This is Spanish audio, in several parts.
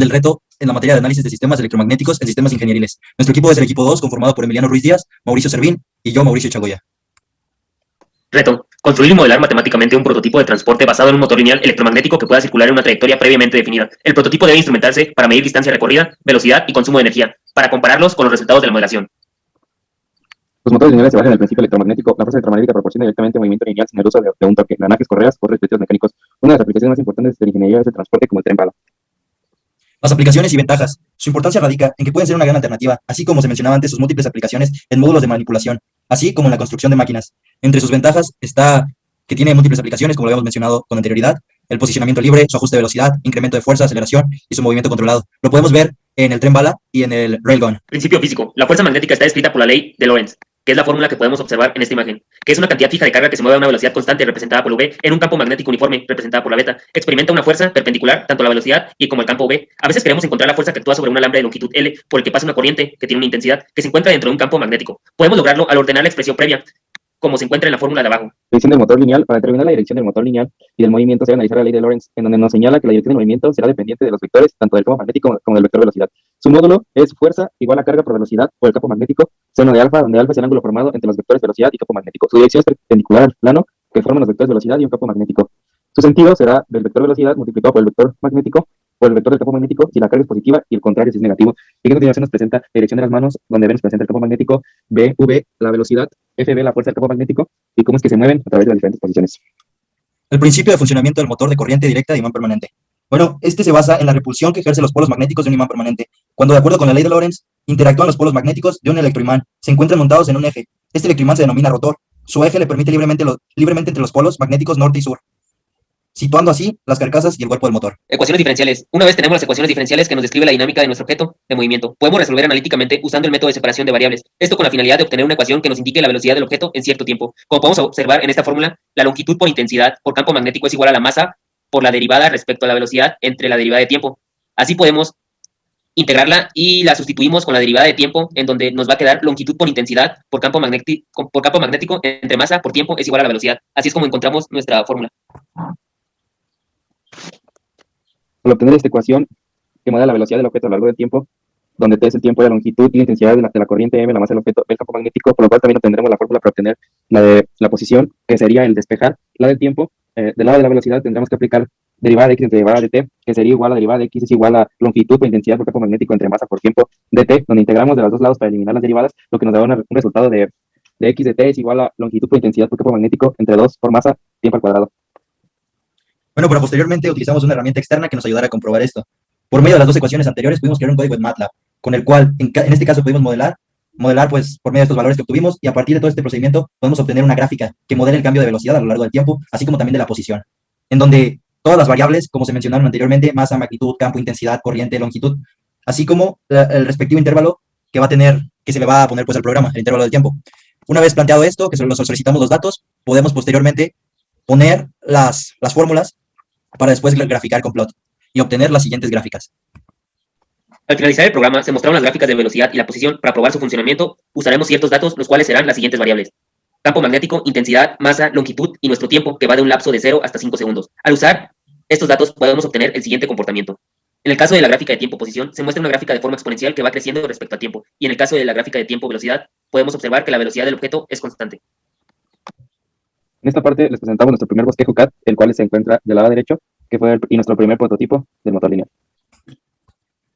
del reto en la materia de análisis de sistemas electromagnéticos en sistemas ingenieriles. Nuestro equipo es el equipo 2, conformado por Emiliano Ruiz Díaz, Mauricio Servín y yo, Mauricio Chagoya. Reto: construir y modelar matemáticamente un prototipo de transporte basado en un motor lineal electromagnético que pueda circular en una trayectoria previamente definida. El prototipo debe instrumentarse para medir distancia recorrida, velocidad y consumo de energía, para compararlos con los resultados de la modelación. Los motores lineales se basan en el principio electromagnético. La fuerza electromagnética proporciona directamente movimiento lineal sin el uso de un torque, granajes, correas o respectivos mecánicos. Una de las aplicaciones más importantes de la ingeniería es el transporte, como el tren bala. Las aplicaciones y ventajas. Su importancia radica en que pueden ser una gran alternativa, así como se mencionaba antes, sus múltiples aplicaciones en módulos de manipulación, así como en la construcción de máquinas. Entre sus ventajas está que tiene múltiples aplicaciones, como lo habíamos mencionado con anterioridad, el posicionamiento libre, su ajuste de velocidad, incremento de fuerza, aceleración y su movimiento controlado. Lo podemos ver en el tren bala y en el railgun. Principio físico: la fuerza magnética está descrita por la ley de Lorentz, que es la fórmula que podemos observar en esta imagen, que es una cantidad fija de carga que se mueve a una velocidad constante representada por V en un campo magnético uniforme representada por la beta. Experimenta una fuerza perpendicular tanto a la velocidad y como al campo V. A veces queremos encontrar la fuerza que actúa sobre un alambre de longitud L por el que pasa una corriente que tiene una intensidad que se encuentra dentro de un campo magnético. Podemos lograrlo al ordenar la expresión previa, como se encuentra en la fórmula de abajo. Dirección del motor lineal. Para determinar la dirección del motor lineal y del movimiento se debe analizar la ley de Lorentz, en donde nos señala que la dirección del movimiento será dependiente de los vectores, tanto del campo magnético como del vector velocidad. Su módulo es fuerza igual a carga por velocidad por el campo magnético, seno de alfa, donde alfa es el ángulo formado entre los vectores velocidad y campo magnético. Su dirección es perpendicular al plano que forman los vectores velocidad y un campo magnético. Su sentido será del vector velocidad multiplicado por el vector magnético por el vector del campo magnético si la carga es positiva y el contrario si es negativo. Y a continuación nos presenta la dirección de las manos, donde nos presenta el campo magnético, B, V, la velocidad, FB, la fuerza del campo magnético, y cómo es que se mueven a través de las diferentes posiciones. El principio de funcionamiento del motor de corriente directa de imán permanente. Bueno, este se basa en la repulsión que ejercen los polos magnéticos de un imán permanente. Cuando, de acuerdo con la ley de Lorentz, interactúan los polos magnéticos de un electroimán, se encuentran montados en un eje. Este electroimán se denomina rotor. Su eje le permite libremente entre los polos magnéticos norte y sur, situando así las carcasas y el cuerpo del motor. Ecuaciones diferenciales. Una vez tenemos las ecuaciones diferenciales que nos describe la dinámica de nuestro objeto de movimiento, podemos resolver analíticamente usando el método de separación de variables. Esto con la finalidad de obtener una ecuación que nos indique la velocidad del objeto en cierto tiempo. Como podemos observar en esta fórmula, la longitud por intensidad por campo magnético es igual a la masa por la derivada respecto a la velocidad entre la derivada de tiempo. Así podemos integrarla y la sustituimos con la derivada de tiempo, en donde nos va a quedar longitud por intensidad por campo magnético entre masa por tiempo es igual a la velocidad. Así es como encontramos nuestra fórmula. Al obtener esta ecuación que modela la velocidad del objeto a lo largo del tiempo, donde T es el tiempo, la longitud y la intensidad de la corriente M, la masa del objeto, el campo magnético, por lo cual también obtendremos la fórmula para obtener la de la posición, que sería el despejar la del tiempo. Del lado de la velocidad tendremos que aplicar derivada de x entre derivada de t, que sería igual a derivada de x es igual a longitud por intensidad por campo magnético entre masa por tiempo de t, donde integramos de los dos lados para eliminar las derivadas, lo que nos da un resultado de x de t es igual a longitud por intensidad por campo magnético entre 2 por masa, tiempo al cuadrado. Bueno, pero posteriormente utilizamos una herramienta externa que nos ayudará a comprobar esto. Por medio de las dos ecuaciones anteriores pudimos crear un código en MATLAB, con el cual en este caso pudimos modelar pues por medio de estos valores que obtuvimos, y a partir de todo este procedimiento podemos obtener una gráfica que modele el cambio de velocidad a lo largo del tiempo, así como también de la posición, en donde todas las variables, como se mencionaron anteriormente, masa, magnitud, campo, intensidad, corriente, longitud, así como el respectivo intervalo que se le va a poner pues al programa, el intervalo del tiempo. Una vez planteado esto, que solo solicitamos los datos, podemos posteriormente poner las fórmulas para después graficar con plot y obtener las siguientes gráficas. Al finalizar el programa, se mostraron las gráficas de velocidad y la posición. Para probar su funcionamiento, usaremos ciertos datos, los cuales serán las siguientes variables: campo magnético, intensidad, masa, longitud y nuestro tiempo, que va de un lapso de 0 hasta 5 segundos. Al usar estos datos, podemos obtener el siguiente comportamiento. En el caso de la gráfica de tiempo-posición, se muestra una gráfica de forma exponencial que va creciendo respecto al tiempo, y en el caso de la gráfica de tiempo-velocidad, podemos observar que la velocidad del objeto es constante. En esta parte les presentamos nuestro primer bosquejo CAD, el cual se encuentra del lado derecho, que fue nuestro primer prototipo del motor lineal.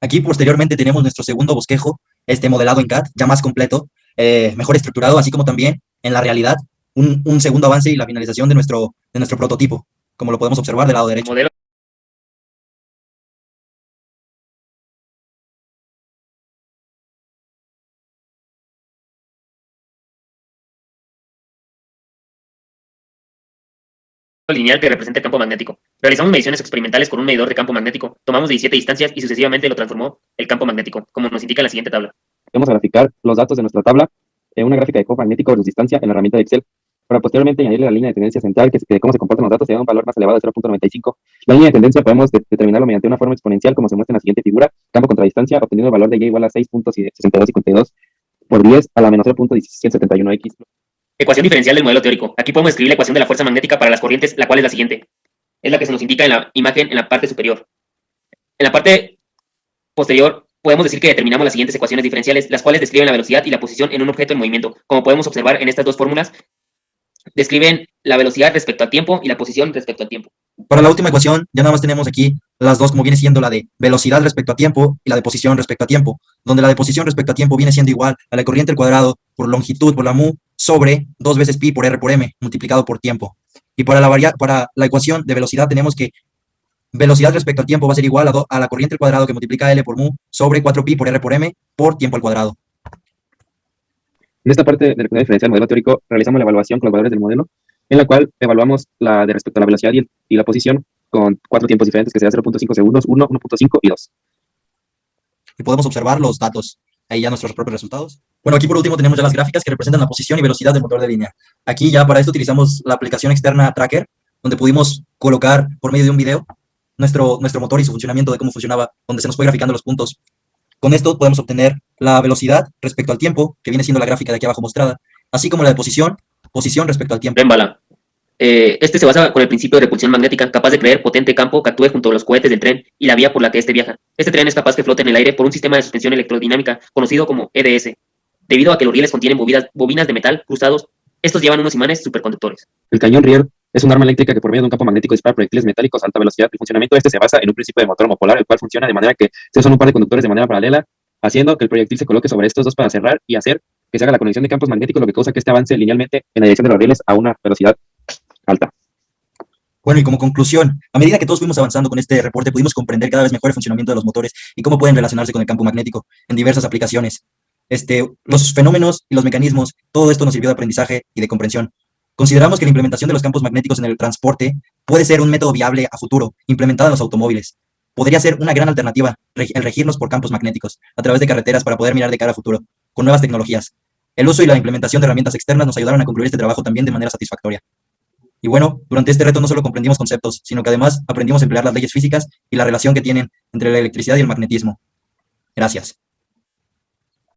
Aquí posteriormente tenemos nuestro segundo bosquejo, modelado en CAD, ya más completo, mejor estructurado, así como también en la realidad un segundo avance y la finalización de nuestro prototipo, como lo podemos observar del lado derecho. Modelo lineal que representa el campo magnético. Realizamos mediciones experimentales con un medidor de campo magnético. Tomamos 17 distancias y sucesivamente lo transformó el campo magnético, como nos indica en la siguiente tabla. Vamos a graficar los datos de nuestra tabla en una gráfica de campo magnético versus distancia en la herramienta de Excel, para posteriormente añadirle la línea de tendencia central, que de cómo se comportan los datos, se da un valor más elevado de 0.95. La línea de tendencia podemos determinarlo mediante una forma exponencial, como se muestra en la siguiente figura, campo contra distancia, obteniendo el valor de y igual a 6.6252 por 10 a la menos 0.1771x. Ecuación diferencial del modelo teórico. Aquí podemos escribir la ecuación de la fuerza magnética para las corrientes, la cual es la siguiente. Es la que se nos indica en la imagen en la parte superior. En la parte posterior, podemos decir que determinamos las siguientes ecuaciones diferenciales, las cuales describen la velocidad y la posición en un objeto en movimiento. Como podemos observar en estas dos fórmulas, describen la velocidad respecto al tiempo y la posición respecto al tiempo. Para la última ecuación, ya nada más tenemos aquí las dos, como viene siendo la de velocidad respecto a tiempo y la de posición respecto a tiempo, donde la de posición respecto a tiempo viene siendo igual a la corriente al cuadrado por longitud por la mu sobre 2 veces pi por r por m multiplicado por tiempo. Y para la ecuación de velocidad tenemos que velocidad respecto al tiempo va a ser igual a la corriente al cuadrado que multiplica L por mu sobre 4pi por R por M por tiempo al cuadrado. En esta parte de la ecuación diferencial del modelo teórico, realizamos la evaluación con los valores del modelo, en la cual evaluamos la de respecto a la velocidad y la posición con 4 tiempos diferentes, que será 0.5 segundos, 1, 1.5 y 2. Y podemos observar los datos, ahí ya nuestros propios resultados. Bueno, aquí por último tenemos ya las gráficas que representan la posición y velocidad del motor de línea. Aquí ya para esto utilizamos la aplicación externa Tracker, donde pudimos colocar por medio de un video nuestro motor y su funcionamiento de cómo funcionaba, donde se nos fue graficando los puntos. Con esto podemos obtener la velocidad respecto al tiempo, que viene siendo la gráfica de aquí abajo mostrada, así como la de posición respecto al tiempo. Tren-bala. Este se basa con el principio de repulsión magnética, capaz de crear potente campo que actúe junto a los cohetes del tren y la vía por la que éste viaja. Este tren es capaz que flote en el aire por un sistema de suspensión electrodinámica conocido como EDS. Debido a que los rieles contienen bobinas de metal cruzados, estos llevan unos imanes superconductores. El cañón Rier es un arma eléctrica que por medio de un campo magnético dispara proyectiles metálicos a alta velocidad. El funcionamiento de este se basa en un principio de motor homopolar, el cual funciona de manera que se usan un par de conductores de manera paralela, haciendo que el proyectil se coloque sobre estos dos para cerrar y hacer que se haga la conexión de campos magnéticos, lo que causa que este avance linealmente en la dirección de los rieles a una velocidad alta. Bueno, y como conclusión, a medida que todos fuimos avanzando con este reporte, pudimos comprender cada vez mejor el funcionamiento de los motores y cómo pueden relacionarse con el campo magnético en diversas aplicaciones. Los fenómenos y los mecanismos, todo esto nos sirvió de aprendizaje y de comprensión. Consideramos que la implementación de los campos magnéticos en el transporte puede ser un método viable a futuro, implementado en los automóviles. Podría ser una gran alternativa el regirnos por campos magnéticos a través de carreteras para poder mirar de cara a futuro, con nuevas tecnologías. El uso y la implementación de herramientas externas nos ayudaron a concluir este trabajo también de manera satisfactoria. Y bueno, durante este reto no solo comprendimos conceptos, sino que además aprendimos a emplear las leyes físicas y la relación que tienen entre la electricidad y el magnetismo. Gracias.